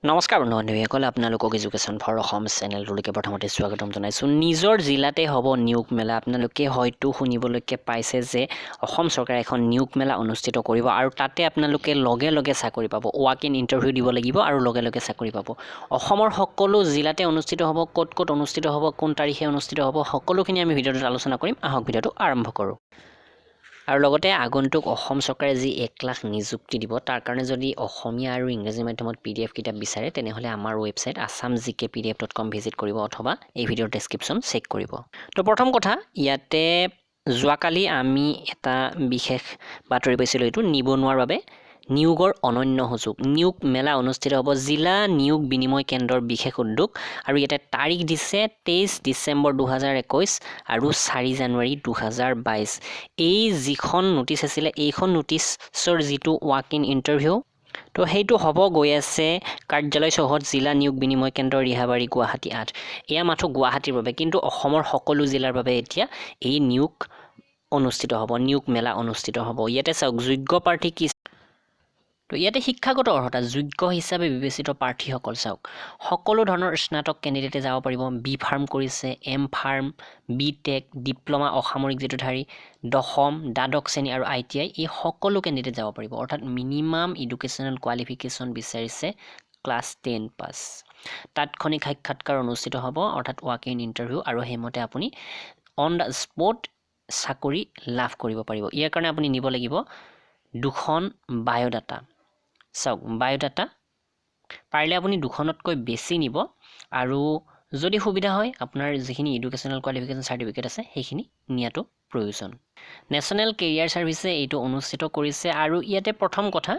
নমস্কাৰ বন্ধু বান্ধৱীসকল আপোনালোকক এডুকেশ্যন ফৰ অসম চেনেলটোলৈকে প্ৰথমতে স্বাগতম জনাইছোঁ। নিজৰ জিলাতে হ'ব নিয়োগ মেলা। আপোনালোকে হয়তো শুনিবলৈকে পাইছে যে অসম চৰকাৰে এখন নিয়োগ মেলা অনুষ্ঠিত কৰিব আৰু তাতে আপোনালোকে লগে লগে চাকৰি পাব। ৱাক ইন ইণ্টাৰভিউ দিব লাগিব আৰু লগে লগে চাকৰি পাব। অসমৰ সকলো জিলাতে অনুষ্ঠিত হ'ব। ক'ত ক'ত অনুষ্ঠিত হ'ব, কোন তাৰিখে অনুষ্ঠিত হ'ব, সকলোখিনি আমি ভিডিঅ'টোত আলোচনা কৰিম। আহক ভিডিঅ'টো আৰম্ভ কৰোঁ। আৰু লগতে আগন্তুক অসম চৰকাৰে যি 1 লাখ নিযুক্তি দিব তাৰ কাৰণে যদি অসমীয়া আৰু ইংৰাজী মাধ্যমত PDF কিতাপ বিচাৰে তেনেহ'লে আমাৰ ৱেবছাইট assamgkpdf.com ভিজিট কৰিব অথবা এই ভিডিঅ'ৰ ডেছক্ৰিপশ্যন চেক কৰিব। তো প্ৰথম কথা, ইয়াতে যোৱাকালি আমি এটা বিশেষ বাতৰি পাইছিলোঁ, এইটো নিবনুৱাৰ বাবে নিয়োগৰ অনন্য সুযোগ। নিয়োগ মেলা অনুষ্ঠিত হ'ব। জিলা নিয়োগ বিনিময় কেন্দ্ৰৰ বিশেষ উদ্যোগ আৰু ইয়াতে তাৰিখ দিছে 23 ডিচেম্বৰ 2021 আৰু 4 জানুৱাৰী 2022। এই যিখন নটিচ আছিলে এইখন নটিচৰ যিটো ৱাক ইন ইণ্টাৰভিউ তো সেইটো হ'ব গৈ আছে কাৰ্যালয় চৌহদ জিলা নিয়োগ বিনিময় কেন্দ্ৰ ৰিহাবাৰী গুৱাহাটী 8। এয়া মাথো গুৱাহাটীৰ বাবে, কিন্তু অসমৰ সকলো জিলাৰ বাবে এতিয়া এই নিয়োগ অনুষ্ঠিত হ'ব, নিয়োগ মেলা অনুষ্ঠিত হ'ব। ইয়াতে চাওক যোগ্য প্ৰাৰ্থী কি, তো ইয়াতে শিক্ষাগত অৰ্হতা যোগ্য হিচাপে বিবেচিত প্ৰাৰ্থীসকল চাওক সকলো ধৰণৰ স্নাতক কেণ্ডিডেটে যাব পাৰিব। বি ফাৰ্ম কৰিছে, M pharm, B tech, diploma অসামৰিক যিটোধাৰী, দশম, দ্বাদশ শ্ৰেণী আৰু ITI এই সকলো কেণ্ডিডেট যাব পাৰিব। অৰ্থাৎ মিনিমাম এডুকেশ্যনেল কোৱালিফিকেশ্যন বিচাৰিছে ক্লাছ 10 পাছ। তাৎক্ষণিক সাক্ষাৎকাৰ অনুষ্ঠিত হ'ব, অৰ্থাৎ ৱাক ইন ইণ্টাৰভিউ, আৰু সেইমতে আপুনি অন দ্য স্পট চাকৰি লাভ কৰিব পাৰিব। ইয়াৰ কাৰণে আপুনি নিব লাগিব 2খন বায়'ডাটা। চাওক বায়'ডাটা পাৰিলে আপুনি 2খনতকৈ বেছি নিব, আৰু যদি সুবিধা হয় আপোনাৰ যিখিনি এডুকেশ্যনেল কোৱালিফিকেশ্যন চাৰ্টিফিকেট আছে সেইখিনি নিয়াটো প্ৰয়োজন। নেশ্যনেল কেৰিয়াৰ ছাৰ্ভিচে এইটো অনুষ্ঠিত কৰিছে। আৰু ইয়াতে প্ৰথম কথা,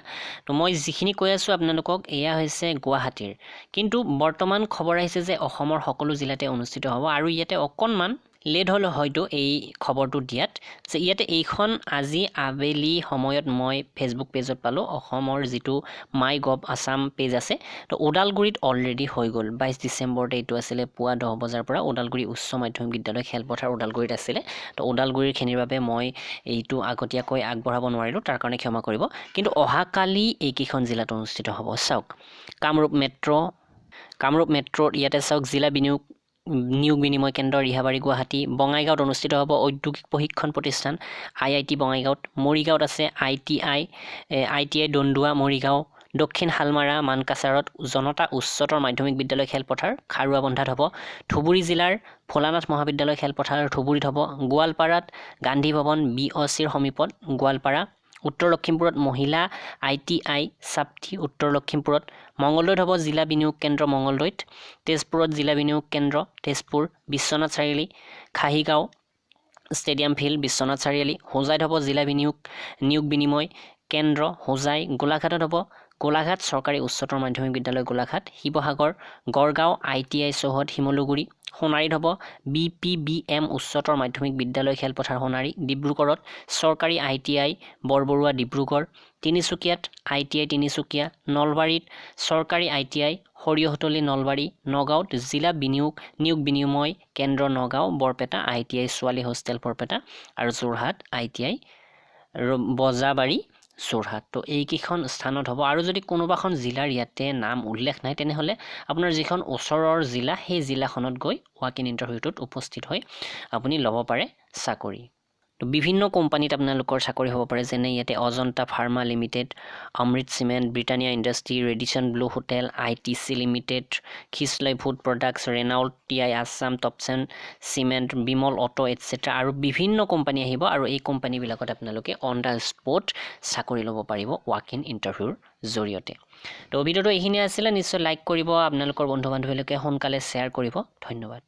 তো মই যিখিনি কৈ আছোঁ আপোনালোকক এয়া হৈছে গুৱাহাটীৰ, কিন্তু বৰ্তমান খবৰ আহিছে যে অসমৰ সকলো জিলাতে অনুষ্ঠিত হ'ব। আৰু ইয়াতে অকণমান লেট হ'ল হয়তো এই খবৰটো দিয়াত, যে ইয়াতে এইখন আজি আবেলি সময়ত মই ফেচবুক পেজত পালোঁ, অসমৰ যিটো মাই গভ আছাম পেজ আছে, তো ওদালগুৰিত অলৰেডি হৈ গ'ল। 22 ডিচেম্বৰতে এইটো আছিলে পুৱা 10 বজাৰ পৰা ওদালগুৰি উচ্চ মাধ্যমিক বিদ্যালয় খেলপথাৰ ওদালগুৰিত আছিলে। তো ওদালগুৰিৰখিনিৰ বাবে মই এইটো আগতীয়াকৈ আগবঢ়াব নোৱাৰিলোঁ, তাৰ কাৰণে ক্ষমা কৰিব। কিন্তু অহাকালি এইকেইখন জিলাত অনুষ্ঠিত হ'ব। চাওক কামৰূপ মেট্ৰ'ত ইয়াতে চাওক জিলা নিয়োগ বিনিময় কেন্দ্ৰ ৰিহাবাৰী গুৱাহাটী। বঙাইগাঁৱত অনুষ্ঠিত হ'ব ঔদ্যোগিক প্ৰশিক্ষণ প্ৰতিষ্ঠান IIT বঙাইগাঁৱত। মৰিগাঁৱত আছে ITI দণ্ডুৱা মৰিগাঁও। দক্ষিণ শালমাৰা মানকাছাৰত জনতা উচ্চতৰ মাধ্যমিক বিদ্যালয় খেলপথাৰ খাৰুৱাবন্ধাত হ'ব। ধুবুৰী জিলাৰ ভোলানাথ মহাবিদ্যালয় খেলপথাৰ ধুবুৰীত হ'ব। গোৱালপাৰাত গান্ধী ভৱন BOCৰ সমীপত গোৱালপাৰা। উত্তৰ লখিমপুৰত মহিলা ITI চাপ্তি উত্তৰ লখিমপুৰত। মঙলদৈত হ'ব জিলা বিনিয়োগ কেন্দ্ৰ মঙলদৈত। তেজপুৰত জিলা বিনিয়োগ কেন্দ্ৰ তেজপুৰ। Biswanath Chariali খাহীগাঁও stadium field Biswanath Chariali. হোজাইত হ'ব জিলা নিয়োগ বিনিময় কেন্দ্ৰ হোজাই। গোলাঘাটত হ'ব গোলাঘাট চৰকাৰী উচ্চতৰ মাধ্যমিক বিদ্যালয় গোলাঘাট। শিৱসাগৰ গড়গাঁও ITI চৌহদ শিমলুগুৰি। সোণাৰীত হ'ব BPBM উচ্চতৰ মাধ্যমিক বিদ্যালয় খেলপথাৰ সোণাৰী। ডিব্ৰুগড়ত চৰকাৰী ITI বৰবৰুৱা ডিব্ৰুগড়। তিনিচুকীয়াত ITI তিনিচুকীয়া। নলবাৰীত চৰকাৰী ITI সৰিয়হতলী নলবাৰী। নগাঁৱত জিলা নিয়োগ বিনিময় কেন্দ্ৰ নগাঁও। বৰপেটা ITI ছোৱালী হোষ্টেল বৰপেটা। আৰু যোৰহাট ITI বজাবাৰী যোৰহাট। তো এইকেইখন স্থানত হ'ব। আৰু যদি কোনোবাখন জিলাৰ ইয়াতে নাম উল্লেখ নাই তেনেহ'লে আপোনাৰ যিখন ওচৰৰ জিলা সেই জিলাখনত গৈ ৱাক ইন ইণ্টাৰভিউটোত উপস্থিত হৈ আপুনি ল'ব পাৰে চাকৰি। তো বিভিন্ন কোম্পানীত আপোনালোকৰ চাকৰি হ'ব পাৰে, যেনে ইয়াতে Ajanta pharma limited, Amrit cement, Britannia industry, Radisson Blu hotel, ITC limited, খিচলাই food products, Renault TI Assam, Topcem cement, Bimal auto etcetera, আৰু বিভিন্ন কোম্পানী আহিব। আৰু এই কোম্পানীবিলাকত আপোনালোকে অন দ্য স্পট চাকৰি ল'ব পাৰিব ৱাক ইন ইণ্টাৰভিউৰ জৰিয়তে। তো ভিডিঅ'টো এইখিনি আছিলে। নিশ্চয় লাইক কৰিব, আপোনালোকৰ বন্ধু বান্ধৱীলৈকে সোনকালে শ্বেয়াৰ কৰিব। ধন্যবাদ।